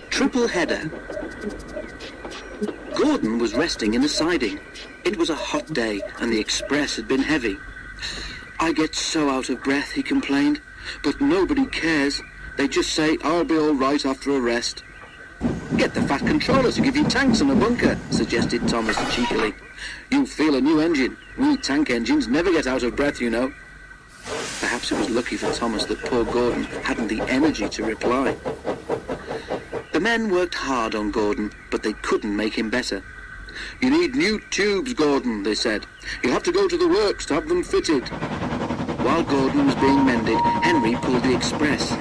Triple header. Gordon was resting in the siding. It was a hot day and the express had been heavy. "I get so out of breath," he complained, "but nobody cares. They just say I'll be all right after a rest." "Get the Fat Controller to give you tanks and a bunker," suggested Thomas cheekily. "You'll feel a new engine. We tank engines never get out of breath, you know." Perhaps it was lucky for Thomas that poor Gordon hadn't the energy to reply. The men worked hard on Gordon, but they couldn't make him better. "You need new tubes, Gordon," they said. "You'll have to go to the works to have them fitted." While Gordon was being mended, Henry pulled the express.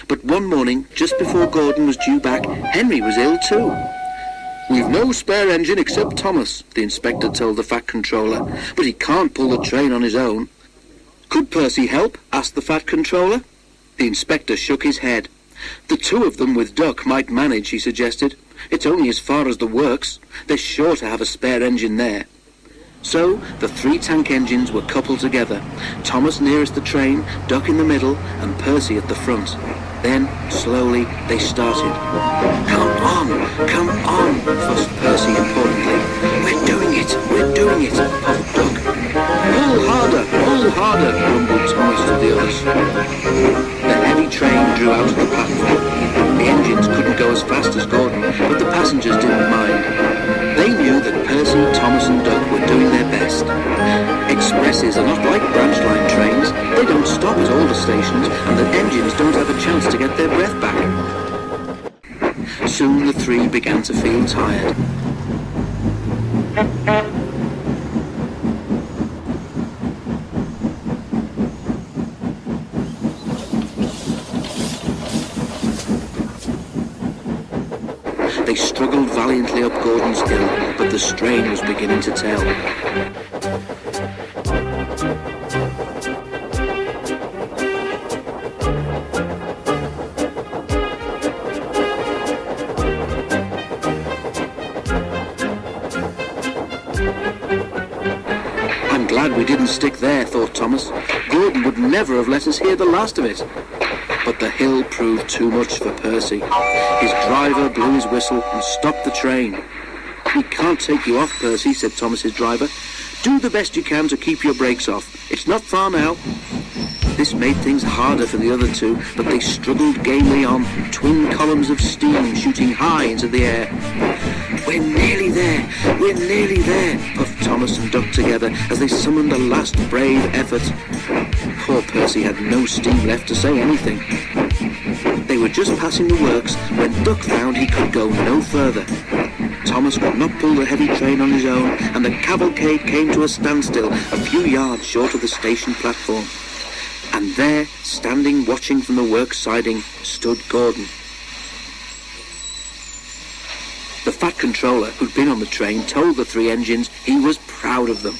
But one morning, just before Gordon was due back, Henry was ill too. "We've no spare engine except Thomas," the inspector told the Fat Controller, "but he can't pull the train on his own." "Could Percy help?" asked the Fat Controller. The inspector shook his head. "The two of them with Duck might manage," he suggested. "It's only as far as the works. They're sure to have a spare engine there." So the three tank engines were coupled together, Thomas nearest the train, Duck in the middle, and Percy at the front. Then, slowly, they started. Come on, fussed Percy importantly. We're doing it, puffed Duck. Pull harder, grumbled Thomas to the others. The heavy train drew out of the platform. The engines couldn't go as fast as Gordon, but the passengers didn't mind. They knew that Percy, Thomas and Duck were doing their best. Expresses are not like branch line trains. They don't stop at all the stations, and the engines don't have a chance to get their breath back. Soon the three began to feel tired. They struggled valiantly up Gordon's hill, but the strain was beginning to tell. "I'm glad we didn't stick there," thought Thomas. "Gordon would never have let us hear the last of it." But the hill proved too much for Percy. His driver blew his whistle and stopped the train. "We can't take you off, Percy," said Thomas's driver. "Do the best you can to keep your brakes off. It's not far now." This made things harder for the other two, but they struggled gamely on, twin columns of steam shooting high into the air. We're nearly there, puffed Thomas and Duck together as they summoned a last brave effort. Poor Percy had no steam left to say anything. They were just passing the works when Duck found he could go no further. Thomas could not pull the heavy train on his own, and the cavalcade came to a standstill a few yards short of the station platform. And there, standing watching from the works siding, stood Gordon. The Fat Controller, who'd been on the train, told the three engines he was proud of them.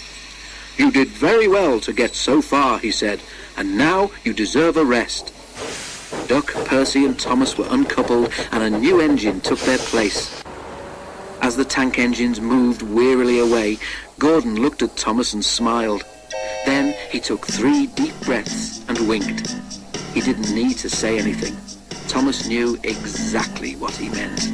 "You did very well to get so far," he said, "and now you deserve a rest." Duck, Percy and Thomas were uncoupled, and a new engine took their place. As the tank engines moved wearily away, Gordon looked at Thomas and smiled. Then he took 3 deep breaths and winked. He didn't need to say anything. Thomas knew exactly what he meant.